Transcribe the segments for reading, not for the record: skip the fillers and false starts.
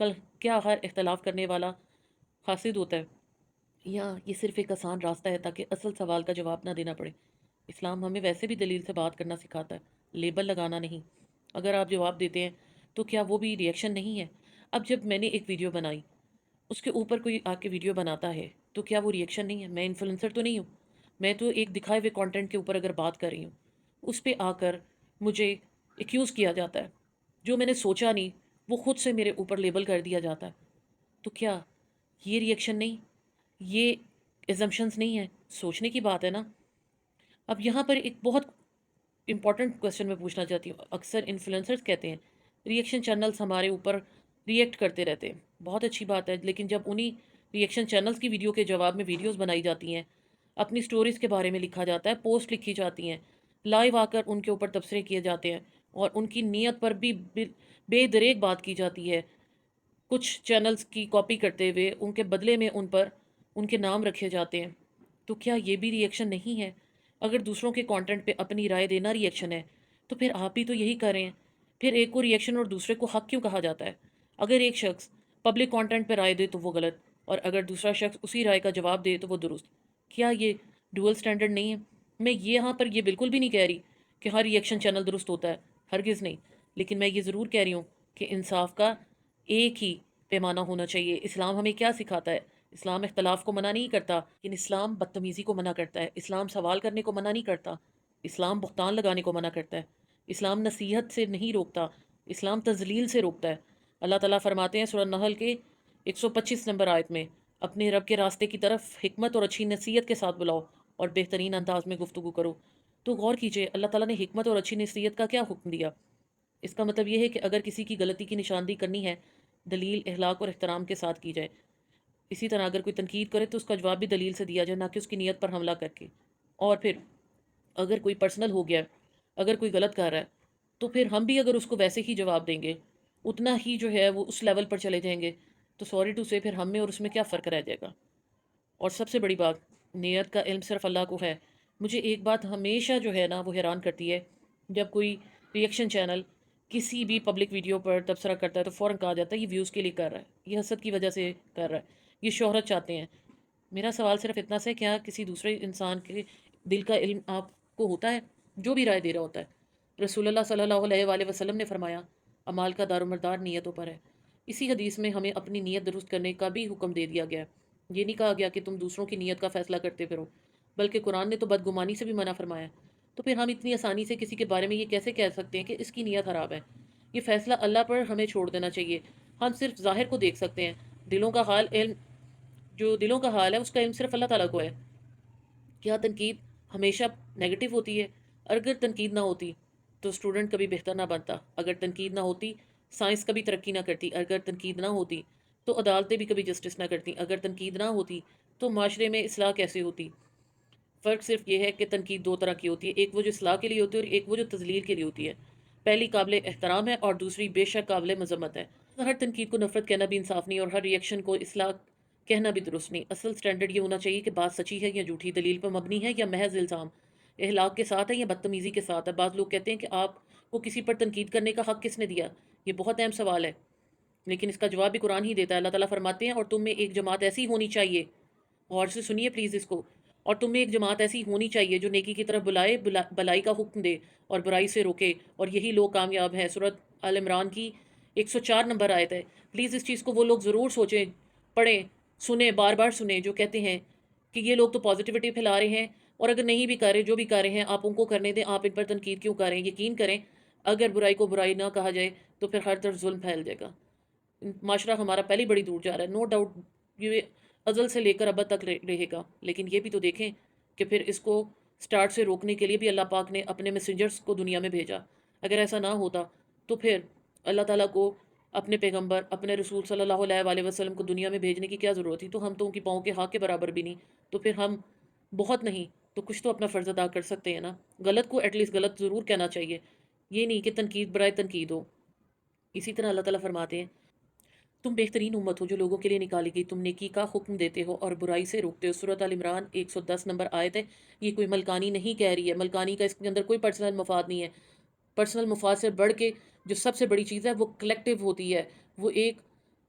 کل کیا ہر اختلاف کرنے والا حاسد ہوتا ہے، یا یہ صرف ایک آسان راستہ ہے تاکہ اصل سوال کا جواب نہ دینا پڑے؟ اسلام ہمیں ویسے بھی دلیل سے بات کرنا سکھاتا ہے، لیبل لگانا نہیں۔ اگر آپ جواب دیتے ہیں تو کیا وہ بھی ریئیکشن نہیں ہے؟ اب جب میں نے ایک ویڈیو بنائی، اس کے اوپر کوئی آ کے ویڈیو بناتا ہے تو کیا وہ ریئیکشن نہیں ہے؟ میں انفلوئنسر تو نہیں ہوں، میں تو ایک دکھائے ہوئے کانٹینٹ کے اوپر اگر بات کر رہی ہوں، اس پہ آ کر مجھے ایکیوز کیا جاتا ہے، جو میں نے سوچا نہیں وہ خود سے میرے اوپر لیبل کر دیا جاتا ہے، تو کیا یہ ریئیکشن نہیں، یہ ایزمپشنز نہیں ہے؟ سوچنے کی بات ہے نا۔ اب یہاں پر ایک بہت امپورٹنٹ کویسچن میں پوچھنا چاہتی ہوں۔ اکثر انفلوئنسرز کہتے ہیں ریئیکشن چینلز ہمارے اوپر ریئیکٹ کرتے رہتے ہیں، بہت اچھی بات ہے، لیکن جب انہی ریئیکشن چینلز کی ویڈیو کے جواب میں ویڈیوز بنائی جاتی ہیں، اپنی سٹوریز کے بارے میں لکھا جاتا ہے، پوسٹ لکھی جاتی ہیں، لائیو آ کر ان کے اوپر تبصرے کیے جاتے ہیں، اور ان کی نیت پر بھی بے دریغ بات کی جاتی ہے، کچھ چینلز کی کاپی کرتے ہوئے ان کے بدلے میں ان پر ان کے نام رکھے جاتے ہیں، تو کیا یہ بھی ریئیکشن نہیں ہے؟ اگر دوسروں کے کانٹینٹ پہ اپنی رائے دینا ریئیکشن ہے تو پھر آپ بھی تو یہی کر رہے ہیں، پھر ایک کو ریئیکشن اور دوسرے کو حق کیوں کہا جاتا ہے؟ اگر ایک شخص پبلک کانٹینٹ پہ رائے دے تو وہ غلط، اور اگر دوسرا شخص اسی رائے کا جواب دے تو وہ درست، کیا یہ ڈوئل سٹینڈرڈ نہیں ہے؟ میں یہاں پر یہ بالکل بھی نہیں کہہ رہی کہ ہر ریئیکشن چینل درست ہوتا ہے، ہرگز نہیں، لیکن میں یہ ضرور کہہ رہی ہوں کہ انصاف کا ایک ہی پیمانہ ہونا چاہیے۔ اسلام ہمیں کیا سکھاتا ہے؟ اسلام اختلاف کو منع نہیں کرتا، لیکن اسلام بدتمیزی کو منع کرتا ہے، اسلام سوال کرنے کو منع نہیں کرتا، اسلام بہتان لگانے کو منع کرتا ہے، اسلام نصیحت سے نہیں روکتا، اسلام تذلیل سے روکتا ہے۔ اللہ تعالیٰ فرماتے ہیں سورہ نحل کے 125 نمبر آیت میں، اپنے رب کے راستے کی طرف حکمت اور اچھی نصیحت کے ساتھ بلاؤ اور بہترین انداز میں گفتگو کرو۔ تو غور کیجئے، اللہ تعالیٰ نے حکمت اور اچھی نصیحت کا کیا حکم دیا؟ اس کا مطلب یہ ہے کہ اگر کسی کی غلطی کی نشاندہی کرنی ہے، دلیل، اخلاق اور احترام کے ساتھ کی جائے۔ اسی طرح اگر کوئی تنقید کرے تو اس کا جواب بھی دلیل سے دیا جائے، نہ کہ اس کی نیت پر حملہ کر کے۔ اور پھر اگر کوئی پرسنل ہو گیا ہے، اگر کوئی غلط کر رہا ہے، تو پھر ہم بھی اگر اس کو ویسے ہی جواب دیں گے، اتنا ہی جو ہے وہ اس لیول پر چلے جائیں گے، تو سوری ٹو سے پھر ہم میں اور اس میں کیا فرق رہ جائے گا؟ اور سب سے بڑی بات، نیت کا علم صرف اللہ کو ہے۔ مجھے ایک بات ہمیشہ جو ہے نا وہ حیران کرتی ہے، جب کوئی ریئیکشن چینل کسی بھی پبلک ویڈیو پر تبصرہ کرتا ہے تو فوراً کہا جاتا ہے یہ ویوز کے لیے کر رہا ہے، یہ حسد کی وجہ سے کر رہا ہے، یہ شہرت چاہتے ہیں۔ میرا سوال صرف اتنا سے، کیا کسی دوسرے انسان کے دل کا علم آپ کو ہوتا ہے جو بھی رائے دے رہا ہوتا ہے؟ رسول اللہ صلی اللہ علیہ وآلہ وسلم نے فرمایا اعمال کا دار و مدار نیتوں پر ہے۔ اسی حدیث میں ہمیں اپنی نیت درست کرنے کا بھی حکم دے دیا گیا ہے، یہ نہیں کہا گیا کہ تم دوسروں کی نیت کا فیصلہ کرتے پھرو، بلکہ قرآن نے تو بدگمانی سے بھی منع فرمایا۔ تو پھر ہم اتنی آسانی سے کسی کے بارے میں یہ کیسے کہہ سکتے ہیں کہ اس کی نیت خراب ہے؟ یہ فیصلہ اللہ پر ہمیں چھوڑ دینا چاہیے۔ ہم صرف ظاہر کو دیکھ سکتے ہیں، دلوں کا حال علم، جو دلوں کا حال ہے اس کا علم صرف اللہ تعالیٰ کو ہے۔ کیا تنقید ہمیشہ نیگیٹو ہوتی ہے؟ اگر تنقید نہ ہوتی تو اسٹوڈنٹ کبھی بہتر نہ بنتا، اگر تنقید نہ ہوتی سائنس کبھی ترقی نہ کرتی، اگر تنقید نہ ہوتی تو عدالتیں بھی کبھی جسٹس نہ کرتی، اگر تنقید نہ ہوتی تو معاشرے میں اصلاح کیسے ہوتی؟ فرق صرف یہ ہے کہ تنقید دو طرح کی ہوتی ہے، ایک وہ جو اصلاح کے لیے ہوتی ہے اور ایک وہ جو تذلیل کے لیے ہوتی ہے۔ پہلی قابل احترام ہے اور دوسری بے شک قابل مذمت ہے۔ ہر تنقید کو نفرت کہنا بھی انصاف نہیں، اور ہر ریئیکشن کو اصلاح کہنا بھی درست نہیں۔ اصل سٹینڈرڈ یہ ہونا چاہیے کہ بات سچی ہے یا جھوٹی، دلیل پر مبنی ہے یا محض الزام، اخلاق کے ساتھ ہے یا بدتمیزی کے ساتھ ہے۔ بعض لوگ کہتے ہیں کہ آپ کو کسی پر تنقید کرنے کا حق کس نے دیا؟ یہ بہت اہم سوال ہے، لیکن اس کا جواب بھی قرآن ہی دیتا ہے۔ اللہ تعالیٰ فرماتے ہیں اور تم میں ایک جماعت ایسی ہونی چاہیے، غور سے سنیے پلیز اس کو، اور تم میں ایک جماعت ایسی ہونی چاہیے جو نیکی کی طرف بلائے، بلائی کا حکم دے اور برائی سے روکے، اور یہی لوگ کامیاب ہیں۔ سورۃ آل عمران کی 104 نمبر آیت ہے۔ پلیز اس چیز کو وہ لوگ ضرور سوچیں، پڑھیں، سنیں، بار بار سنیں، جو کہتے ہیں کہ یہ لوگ تو پازیٹیوٹی پھیلا رہے ہیں، اور اگر نہیں بھی کر رہے، جو بھی کر رہے ہیں آپ ان کو کرنے دیں، آپ ان پر تنقید کیوں کر رہے ہیں؟ یقین کریں اگر برائی کو برائی نہ کہا جائے تو پھر ہر طرف ظلم پھیل جائے گا، معاشرہ ہمارا پہلی بڑی دور جا رہا ہے، نو ڈاؤٹ یہ ازل سے لے کر ابد تک رہے گا، لیکن یہ بھی تو دیکھیں کہ پھر اس کو سٹارٹ سے روکنے کے لیے بھی اللہ پاک نے اپنے میسنجرز کو دنیا میں بھیجا۔ اگر ایسا نہ ہوتا تو پھر اللہ تعالیٰ کو اپنے پیغمبر، اپنے رسول صلی اللہ علیہ وآلہ وسلم کو دنیا میں بھیجنے کی کیا ضرورت تھی؟ تو ہم تو ان کی پاؤں کے ہاتھ کے برابر بھی نہیں، تو پھر ہم بہت نہیں تو کچھ تو اپنا فرض ادا کر سکتے ہیں نا۔ غلط کو ایٹ لیسٹ غلط ضرور کہنا چاہیے، یہ نہیں کہ تنقید برائے تنقید ہو۔ اسی طرح اللہ تعالیٰ فرماتے ہیں تم بہترین امت ہو جو لوگوں کے لیے نکالی گئی، تم نیکی کا حکم دیتے ہو اور برائی سے روکتے ہو۔ سورۃ آل عمران 110 نمبر آیت ہے۔ یہ کوئی ملکانی نہیں کہہ رہی ہے، ملکانی کا اس کے اندر کوئی پرسنل مفاد نہیں ہے۔ پرسنل مفاد سے بڑھ کے جو سب سے بڑی چیز ہے وہ کلیکٹیو ہوتی ہے، وہ ایک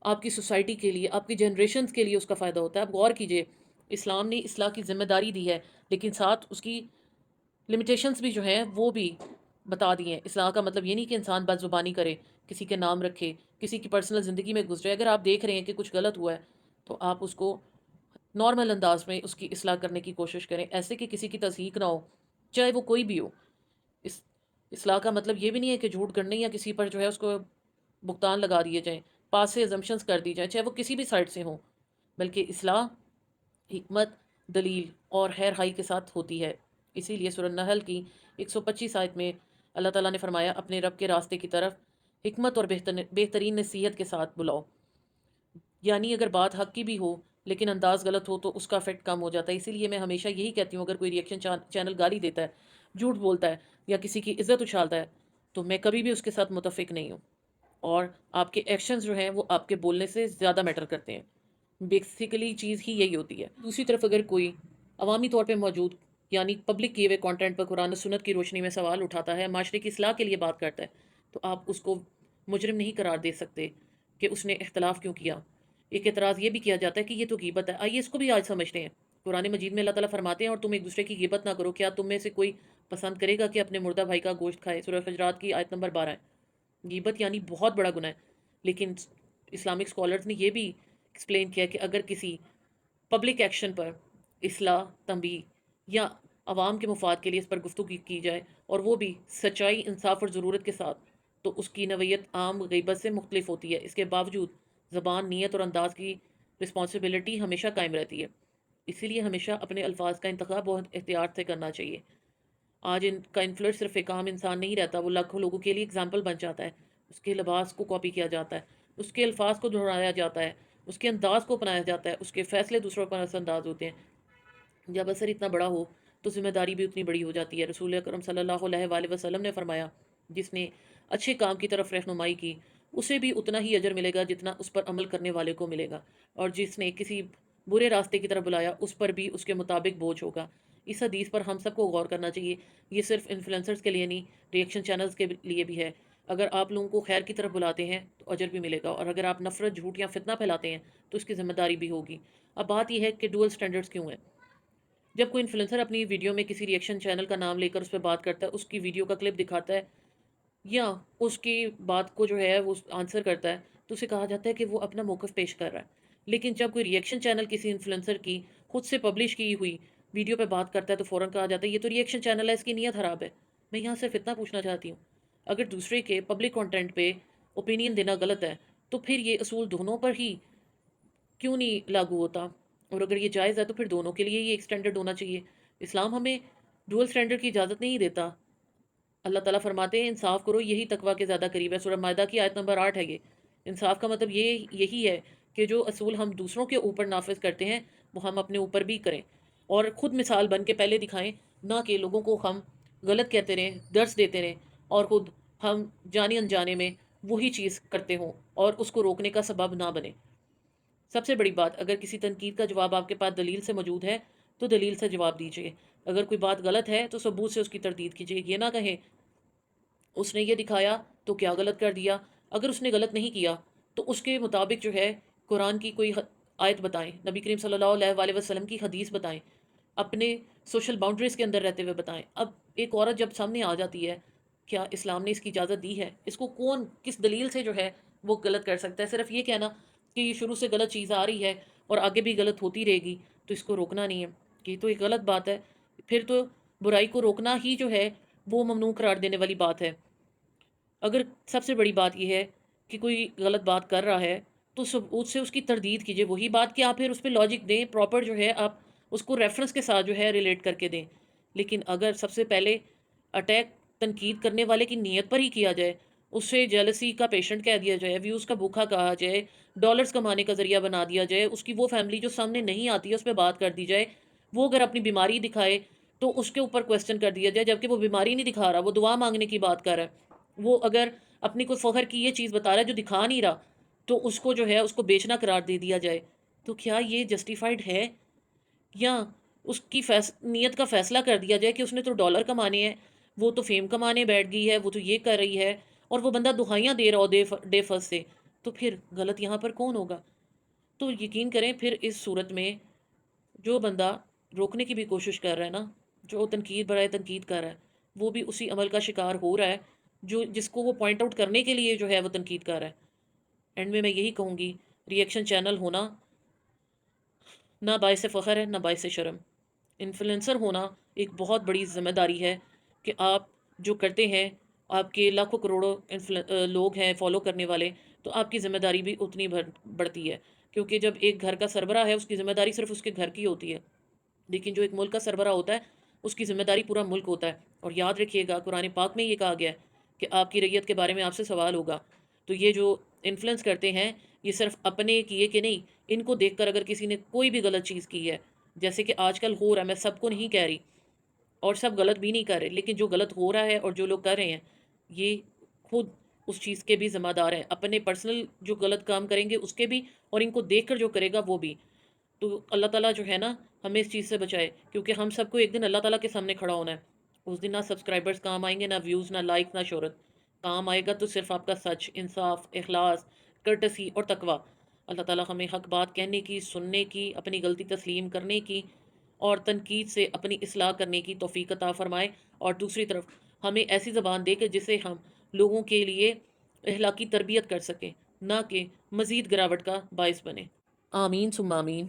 آپ کی سوسائٹی کے لیے، آپ کی جنریشنز کے لیے اس کا فائدہ ہوتا ہے. آپ غور کیجئے، اسلام نے اصلاح کی ذمہ داری دی ہے، لیکن ساتھ اس کی لمیٹیشنز بھی جو ہیں وہ بھی بتا دی ہیں. اصلاح کا مطلب یہ نہیں کہ انسان بد زبانی کرے، کسی کے نام رکھے، کسی کی پرسنل زندگی میں گزرے. اگر آپ دیکھ رہے ہیں کہ کچھ غلط ہوا ہے تو آپ اس کو نارمل انداز میں اس کی اصلاح کرنے کی کوشش کریں، ایسے کہ کسی کی تصحیق نہ ہو، چاہے وہ کوئی بھی ہو. اس اصلاح کا مطلب یہ بھی نہیں ہے کہ جھوٹ گڑنے یا کسی پر جو ہے اس کو بہتان لگا دیے جائیں، پاس سے ازمپشنز کر دی جائیں، چاہے وہ کسی بھی سائڈ سے ہوں. بلکہ اصلاح حکمت، دلیل اور خیر خواہی کے ساتھ ہوتی ہے. اسی لیے سورہ نحل کی 125 آیت میں اللہ تعالیٰ نے فرمایا، اپنے رب کے راستے کی طرف حکمت اور بہترین نصیحت کے ساتھ بلاؤ. یعنی اگر بات حق کی بھی ہو لیکن انداز غلط ہو تو اس کا افیکٹ کم ہو جاتا ہے. اسی لیے میں ہمیشہ یہی کہتی ہوں، اگر کوئی ریئیکشن چینل گالی دیتا ہے، جھوٹ بولتا ہے یا کسی کی عزت اچھالتا ہے تو میں کبھی بھی اس کے ساتھ متفق نہیں ہوں. اور آپ کے ایکشنز جو ہیں وہ آپ کے بولنے سے زیادہ میٹر کرتے ہیں. بیسیکلی چیز ہی یہی ہوتی ہے. دوسری طرف اگر کوئی عوامی طور پہ موجود یعنی پبلک کیے ہوئے کانٹینٹ پر قرآن و سنت کی روشنی میں سوال اٹھاتا ہے، معاشرے کی اصلاح کے لیے بات کرتا ہے، تو آپ اس کو مجرم نہیں قرار دے سکتے کہ اس نے اختلاف کیوں کیا. ایک اعتراض یہ بھی کیا جاتا ہے کہ یہ تو غیبت ہے. آئیے اس کو بھی آج سمجھتے ہیں. قرآن مجید میں اللہ تعالیٰ فرماتے ہیں، اور تم ایک دوسرے کی غیبت نہ کرو. کیا تم میں سے کوئی پسند کرے گا کہ اپنے مردہ بھائی کا گوشت کھائے؟ سورہ حجرات کی آیت نمبر 12 ہے. غیبت یعنی بہت بڑا گناہ ہے. لیکن اسلامک اسکالرز نے یہ بھی ایکسپلین کیا کہ اگر کسی پبلک ایکشن پر اصلاح، تنبیہ یا عوام کے مفاد کے لیے اس پر گفتگو کی جائے اور وہ بھی سچائی، انصاف اور ضرورت کے ساتھ، تو اس کی نوعیت عام غیبت سے مختلف ہوتی ہے. اس کے باوجود زبان، نیت اور انداز کی رسپانسبلٹی ہمیشہ قائم رہتی ہے. اسی لیے ہمیشہ اپنے الفاظ کا انتخاب بہت احتیاط سے کرنا چاہیے. آج ان کا انفلوئنس صرف ایک عام انسان نہیں رہتا، وہ لاکھوں لوگوں کے لیے اگزامپل بن جاتا ہے. اس کے لباس کو کاپی کیا جاتا ہے، اس کے الفاظ کو دہرایا جاتا ہے، اس کے انداز کو اپنایا جاتا ہے، اس کے فیصلے دوسروں پر اثر انداز ہوتے ہیں. جب اثر اتنا بڑا ہو تو ذمہ داری بھی اتنی بڑی ہو جاتی ہے. رسول اکرم صلی اللہ علیہ وآلہ وسلم نے فرمایا، جس نے اچھے کام کی طرف رہنمائی کی اسے بھی اتنا ہی اجر ملے گا جتنا اس پر عمل کرنے والے کو ملے گا، اور جس نے کسی برے راستے کی طرف بلایا اس پر بھی اس کے مطابق بوجھ ہوگا. اس حدیث پر ہم سب کو غور کرنا چاہیے. یہ صرف انفلوئنسرز کے لیے نہیں، ریئیکشن چینلز کے لیے بھی ہے. اگر آپ لوگوں کو خیر کی طرف بلاتے ہیں تو اجر بھی ملے گا، اور اگر آپ نفرت، جھوٹ یا فتنہ پھیلاتے ہیں تو اس کی ذمہ داری بھی ہوگی. اب بات یہ ہے کہ ڈوئل سٹینڈرڈز کیوں ہیں؟ جب کوئی انفلوئنسر اپنی ویڈیو میں کسی ریئیکشن چینل کا نام لے کر اس پہ بات کرتا ہے، اس کی ویڈیو کا کلپ دکھاتا ہے یا اس کی بات کو جو ہے وہ آنسر کرتا ہے، تو اسے کہا جاتا ہے کہ وہ اپنا موقف پیش کر رہا ہے. لیکن جب کوئی ریئیکشن چینل کسی انفلوئنسر کی خود سے پبلش کی ہوئی ویڈیو پہ بات کرتا ہے تو فوراً کہا جاتا ہے یہ تو ریئیکشن چینل ہے، اس کی نیت خراب ہے. میں یہاں صرف اتنا پوچھنا چاہتی ہوں، اگر دوسرے کے پبلک کنٹینٹ پہ اوپینین دینا غلط ہے تو پھر یہ اصول دونوں پر ہی کیوں نہیں لاگو ہوتا؟ اور اگر یہ جائز ہے تو پھر دونوں کے لیے یہ ایک سٹینڈرڈ ہونا چاہیے. اسلام ہمیں ڈوئل سٹینڈرڈ کی اجازت نہیں دیتا. اللہ تعالیٰ فرماتے ہیں انصاف کرو، یہی تقویٰ کے زیادہ قریب ہے. سورہ مائدہ کی آیت نمبر 8 ہے یہ. انصاف کا مطلب یہی ہے کہ جو اصول ہم دوسروں کے اوپر نافذ کرتے ہیں وہ ہم اپنے اوپر بھی کریں، اور خود مثال بن کے پہلے دکھائیں، نہ کہ لوگوں کو ہم غلط کہتے رہیں، درس دیتے رہیں، اور خود ہم جانے انجانے میں وہی چیز کرتے ہوں اور اس کو روکنے کا سبب نہ بنے. سب سے بڑی بات، اگر کسی تنقید کا جواب آپ کے پاس دلیل سے موجود ہے تو دلیل سے جواب دیجیے. اگر کوئی بات غلط ہے تو ثبوت سے اس کی تردید کیجیے. یہ نہ کہیں اس نے یہ دکھایا تو کیا غلط کر دیا. اگر اس نے غلط نہیں کیا تو اس کے مطابق جو ہے قرآن کی کوئی آیت بتائیں، نبی کریم صلی اللہ علیہ وآلہ وسلم کی حدیث بتائیں، اپنے سوشل باؤنڈریز کے اندر رہتے ہوئے بتائیں. اب ایک عورت جب سامنے آ جاتی ہے، کیا اسلام نے اس کی اجازت دی ہے؟ اس کو کون کس دلیل سے جو ہے وہ غلط کر سکتا ہے؟ صرف یہ کہنا کہ یہ شروع سے غلط چیز آ رہی ہے اور آگے بھی غلط ہوتی رہے گی تو اس کو روکنا نہیں ہے، کہ تو ایک غلط بات ہے. پھر تو برائی کو روکنا ہی جو ہے وہ ممنوع قرار دینے والی بات ہے. اگر سب سے بڑی بات یہ ہے کہ کوئی غلط بات کر رہا ہے تو ثبوت سے اس کی تردید کیجیے. وہی بات کہ آپ پھر اس پہ لاجک دیں، پراپر جو ہے آپ اس کو ریفرنس کے ساتھ جو ہے ریلیٹ کر کے دیں. لیکن اگر سب سے پہلے اٹیک تنقید کرنے والے کی نیت پر ہی کیا جائے، اسے جیلسی کا پیشنٹ کہہ دیا جائے، ویوز کا بھوکا کہا جائے، ڈالرز کمانے کا ذریعہ بنا دیا جائے، اس کی وہ فیملی جو سامنے نہیں آتی ہے اس پہ بات کر دی جائے، وہ اگر اپنی بیماری دکھائے تو اس کے اوپر کویسچن کر دیا جائے، جبکہ وہ بیماری نہیں دکھا رہا، وہ دعا مانگنے کی بات کر رہا ہے. وہ اگر اپنی کوئی فخر کی یہ چیز بتا رہا ہے جو دکھا نہیں رہا تو اس کو جو ہے اس کو بیچنا قرار دے دیا جائے. تو کیا یہ جسٹیفائڈ ہے؟ یا اس کی نیت کا فیصلہ کر دیا جائے کہ اس نے تو ڈالر کمانے ہیں، وہ تو فیم کمانے بیٹھ گئی ہے، وہ تو یہ کر رہی ہے، اور وہ بندہ دہائیاں دے رہا ہو ڈے فرسٹ سے، تو پھر غلط یہاں پر کون ہوگا؟ تو یقین کریں پھر اس صورت میں جو بندہ روکنے کی بھی کوشش کر رہا ہے نا، جو تنقید برائے تنقید کر رہا ہے، وہ بھی اسی عمل کا شکار ہو رہا ہے جس کو وہ پوائنٹ آؤٹ کرنے کے لیے جو ہے وہ تنقید کر رہا ہے۔ اینڈ میں یہی کہوں گی، ریئیکشن چینل ہونا نہ باعث فخر ہے نہ باعث شرم۔ انفلوئنسر ہونا ایک بہت بڑی ذمہ داری ہے کہ آپ جو کرتے ہیں، آپ کے لاکھوں کروڑوں لوگ ہیں فالو کرنے والے، تو آپ کی ذمہ داری بھی اتنی بڑھتی ہے، کیونکہ جب ایک گھر کا سربراہ ہے اس کی ذمہ داری صرف اس کے گھر کی ہوتی ہے، لیکن جو ایک ملک کا سربراہ ہوتا ہے اس کی ذمہ داری پورا ملک ہوتا ہے۔ اور یاد رکھیے گا قرآن پاک میں یہ کہا گیا ہے کہ آپ کی رعیت کے بارے میں آپ سے سوال ہوگا۔ تو یہ جو انفلوئنس کرتے ہیں یہ صرف اپنے کیے کہ نہیں، ان کو دیکھ کر اگر کسی نے کوئی بھی غلط چیز کی ہے، جیسے کہ آج کل ہو رہا ہے، میں سب کو نہیں کہہ رہی اور سب غلط بھی نہیں کر رہے، لیکن جو غلط ہو رہا ہے اور جو لوگ کر رہے ہیں یہ خود اس چیز کے بھی ذمہ دار ہیں، اپنے پرسنل جو غلط کام کریں گے اس کے بھی، اور ان کو دیکھ کر جو کرے گا وہ بھی۔ تو اللہ تعالیٰ جو ہے نا ہمیں اس چیز سے بچائے، کیونکہ ہم سب کو ایک دن اللہ تعالیٰ کے سامنے کھڑا ہونا ہے۔ اس دن نہ سبسکرائبرز کام آئیں گے، نہ ویوز، نہ لائک، نہ شہرت کام آئے گا، تو صرف آپ کا سچ، انصاف، اخلاص، کرٹسی اور تقوی۔ اللہ تعالیٰ ہمیں حق بات کہنے کی، سننے کی، اپنی غلطی تسلیم کرنے کی اور تنقید سے اپنی اصلاح کرنے کی توفیق عطا فرمائے، اور دوسری طرف ہمیں ایسی زبان دے کہ جسے ہم لوگوں کے لیے اخلاقی تربیت کر سکیں، نہ کہ مزید گراوٹ کا باعث بنے۔ آمین ثم آمین۔